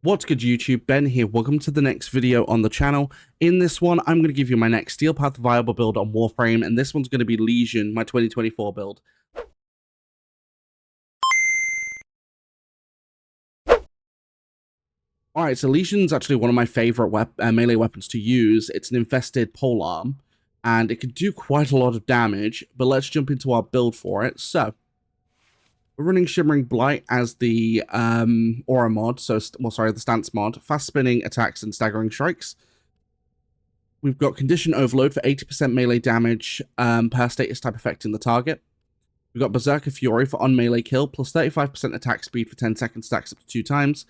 What's good YouTube, Ben here, welcome to the next video on the channel. In this one, I'm going to give you my next Steel Path viable build on Warframe, and this one's going to be Lesion, my 2024 build. Alright, so Lesion's actually one of my favourite melee weapons to use. It's an infested polearm, and it can do quite a lot of damage, but let's jump into our build for it. So, we're running Shimmering Blight as the aura mod, the stance mod, fast spinning attacks and staggering strikes. We've got Condition Overload for 80% melee damage per status type affecting the target. We've got Berserker Fury for on melee kill, plus 35% attack speed for 10 seconds stacks up to 2 times.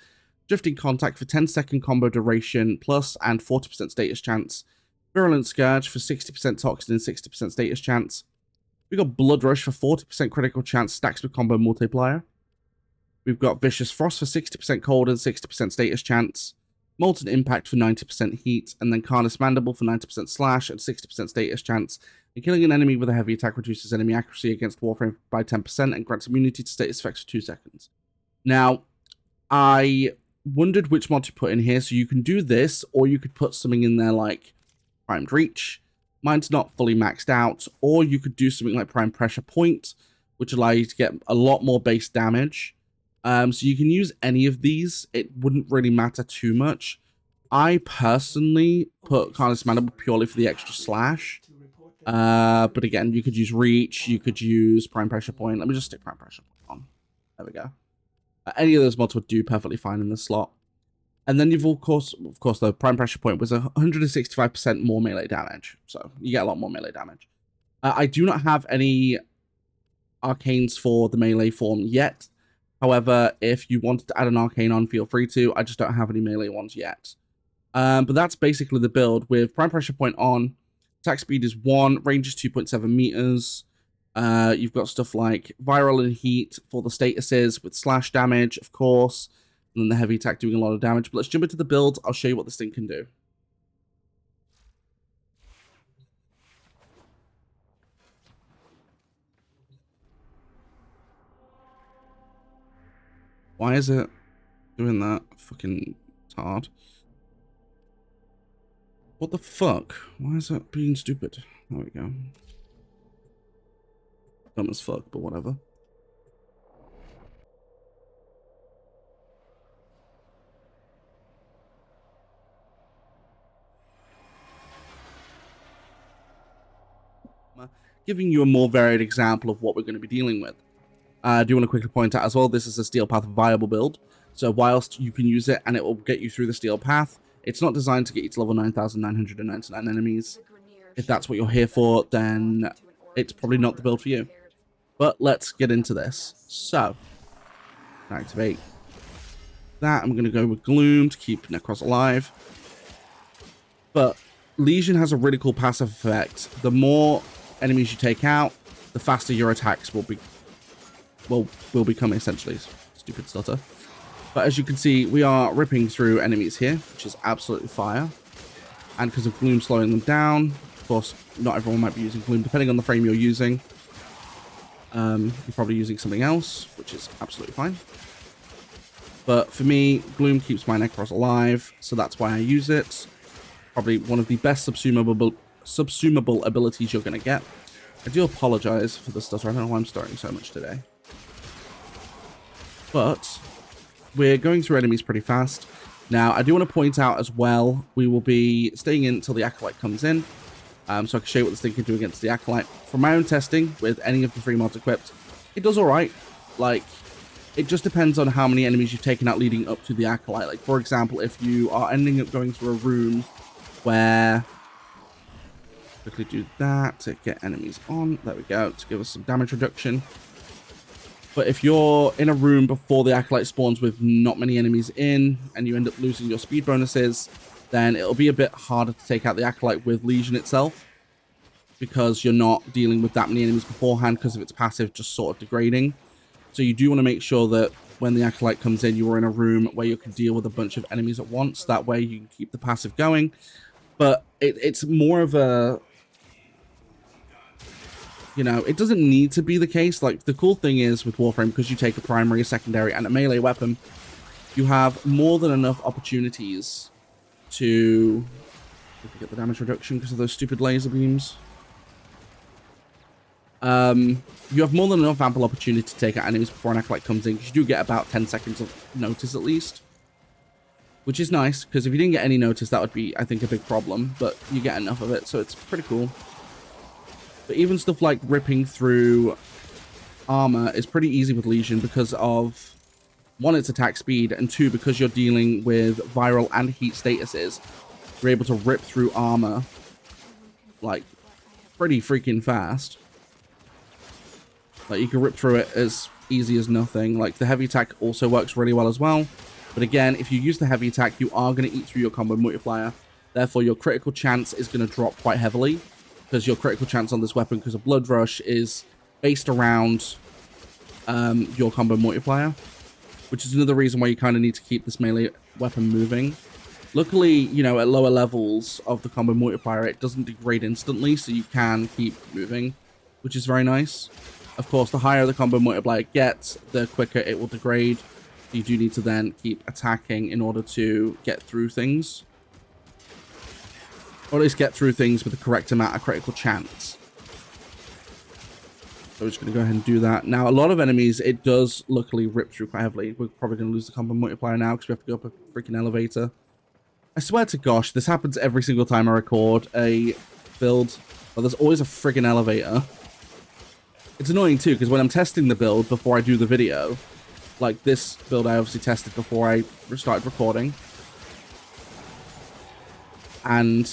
Drifting Contact for 10-second combo duration plus and 40% status chance. Virulent Scourge for 60% toxin and 60% status chance. We've got Blood Rush for 40% critical chance stacks with combo multiplier. We've got Vicious Frost for 60% cold and 60% status chance. Molten Impact for 90% heat, and then Carnus Mandible for 90% slash and 60% status chance. And killing an enemy with a heavy attack reduces enemy accuracy against Warframe by 10% and grants immunity to status effects for 2 seconds. Now, I wondered which mod to put in here, so you can do this, or you could put something in there like Primed Reach. Mine's not fully maxed out, or you could do something like Prime Pressure Point, which allows you to get a lot more base damage. So you can use any of these. It wouldn't really matter too much. I personally put Carnus Mandible purely for the extra slash. But again, you could use Reach, you could use Prime Pressure Point. Let me just stick Prime Pressure Point on. There we go. Any of those mods would do perfectly fine in this slot. And then you've, of course, the Prime Pressure Point was 165% more melee damage. So you get a lot more melee damage. I do not have any arcanes for the melee form yet. However, if you wanted to add an arcane on, feel free to. I just don't have any melee ones yet. But that's basically the build with Prime Pressure Point on. Attack speed is 1, range is 2.7 meters. You've got stuff like Viral and Heat for the statuses with slash damage, of course. And then the heavy attack doing a lot of damage. But let's jump into the build. I'll show you what this thing can do. Why is it doing that? Fucking tard. What the fuck? Why is that being stupid? There we go. Dumb as fuck, but whatever. Giving you a more varied example of what we're going to be dealing with. I do want to quickly point out as well, this is a Steel Path viable build. So whilst you can use it and it will get you through the Steel Path, it's not designed to get you to level 9,999 enemies. If that's what you're here for, then it's probably not the build for you. But let's get into this. So, activate that. I'm going to go with Gloom to keep Necros alive. But Lesion has a really cool passive effect. The more enemies you take out, the faster your attacks will become, essentially. Stupid stutter. But as you can see, we are ripping through enemies here, which is absolutely fire. And because of Gloom slowing them down, of course, not everyone might be using Gloom, depending on the frame you're using. You're probably using something else, which is absolutely fine. But for me, Gloom keeps my Necros alive, so that's why I use it. Probably one of the best subsumable abilities you're going to get. I do apologize for the stutter. I don't know why I'm starting so much today. But we're going through enemies pretty fast. Now, I do want to point out as well, we will be staying in until the Acolyte comes in. So I can show you what this thing can do against the Acolyte. From my own testing with any of the 3 mods equipped, it does alright. Like, it just depends on how many enemies you've taken out leading up to the Acolyte. Like, for example, if you are ending up going through a room where... Quickly do that to get enemies on. There we go, to give us some damage reduction. But if you're in a room before the Acolyte spawns with not many enemies in, and you end up losing your speed bonuses, then it'll be a bit harder to take out the Acolyte with Lesion itself, because you're not dealing with that many enemies beforehand because of its passive just sort of degrading. So you do want to make sure that when the Acolyte comes in, you are in a room where you can deal with a bunch of enemies at once. That way you can keep the passive going. But it's more of a... You know, it doesn't need to be the case. Like, the cool thing is with Warframe, because you take a primary, a secondary, and a melee weapon, you have more than enough opportunities to get the damage reduction because of those stupid laser beams. You have more than enough ample opportunity to take out enemies before an Acolyte comes in, because you do get about 10 seconds of notice at least. Which is nice, because if you didn't get any notice, that would be, I think, a big problem. But you get enough of it, so it's pretty cool. But even stuff like ripping through armor is pretty easy with Lesion because of, one, its attack speed, and two, because you're dealing with viral and heat statuses, you're able to rip through armor, like, pretty freaking fast. Like, you can rip through it as easy as nothing. Like, the heavy attack also works really well as well. But again, if you use the heavy attack, you are going to eat through your combo multiplier. Therefore, your critical chance is going to drop quite heavily, because your critical chance on this weapon, because of Blood Rush, is based around your combo multiplier, which is another reason why you kind of need to keep this melee weapon moving. Luckily, you know, at lower levels of the combo multiplier, it doesn't degrade instantly, so you can keep moving, which is very nice. Of course, the higher the combo multiplier gets, the quicker it will degrade. You do need to then keep attacking in order to get through things. Or at least get through things with the correct amount of critical chance. So we're just going to go ahead and do that. Now, a lot of enemies, it does luckily rip through quite heavily. We're probably going to lose the combo multiplier now because we have to go up a freaking elevator. I swear to gosh, this happens every single time I record a build. Well, there's always a friggin' elevator. It's annoying too, because when I'm testing the build before I do the video, like this build I obviously tested before I started recording. And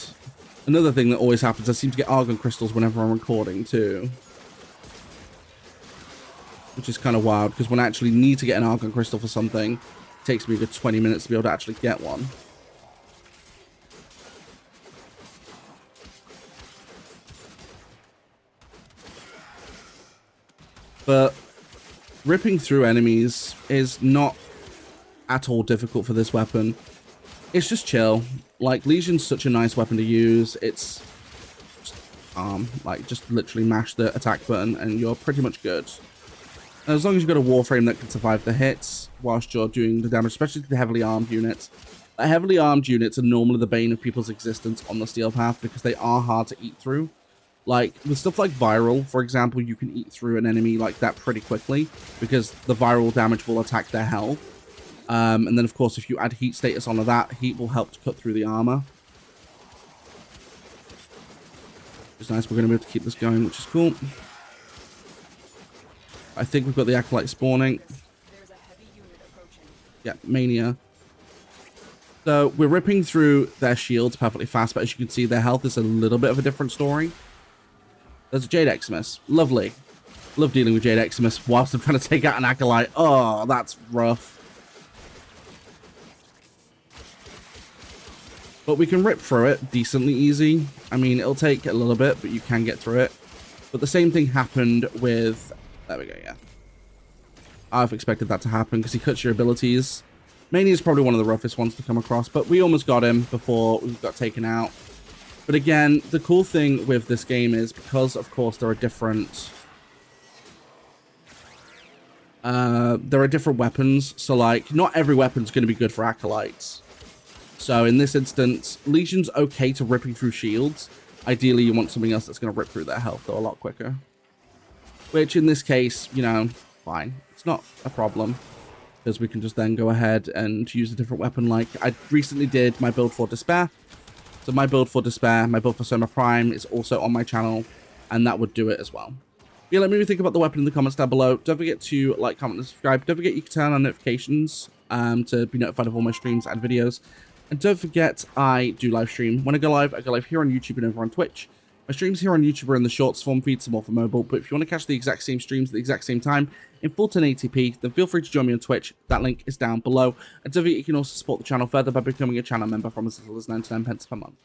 another thing that always happens, I seem to get argon crystals whenever I'm recording too. Which is kind of wild, because when I actually need to get an argon crystal for something, it takes me a good 20 minutes to be able to actually get one. But ripping through enemies is not at all difficult for this weapon. It's just chill. Like, Legion's such a nice weapon to use. It's just, like, just literally mash the attack button and you're pretty much good. And as long as you've got a Warframe that can survive the hits whilst you're doing the damage, especially to the heavily armed units. The heavily armed units are normally the bane of people's existence on the Steel Path because they are hard to eat through. Like, with stuff like Viral, for example, you can eat through an enemy like that pretty quickly because the viral damage will attack their health. And then, of course, if you add heat status onto that, heat will help to cut through the armor. It's nice. We're going to be able to keep this going, which is cool. I think we've got the Acolyte spawning. Yeah, Mania. So we're ripping through their shields perfectly fast, but as you can see, their health is a little bit of a different story. There's a Jade Eximus. Lovely. Love dealing with Jade Eximus whilst I'm trying to take out an Acolyte. Oh, that's rough. But we can rip through it decently easy. I mean, it'll take a little bit, but you can get through it. But the same thing happened with... There we go, yeah. I've expected that to happen because he cuts your abilities. Mania is probably one of the roughest ones to come across, but we almost got him before we got taken out. But again, the cool thing with this game is because, of course, there are different weapons. So, like, not every weapon's going to be good for Acolytes. So, in this instance, Legion's okay to ripping through shields. Ideally, you want something else that's going to rip through their health, though, a lot quicker. Which, in this case, you know, fine. It's not a problem. Because we can just then go ahead and use a different weapon. Like, I recently did my build for Despair. So my build for Despair, my build for Soma Prime is also on my channel. And that would do it as well. Yeah, let me think about the weapon in the comments down below. Don't forget to like, comment, and subscribe. Don't forget you can turn on notifications to be notified of all my streams and videos. And don't forget, I do live stream. When I go live here on YouTube and over on Twitch. My streams here on YouTube are in the shorts form feed, some more for mobile, but if you want to catch the exact same streams at the exact same time in full 1080p, then feel free to join me on Twitch. That link is down below. And don't forget you can also support the channel further by becoming a channel member from as little as 99 pence per month.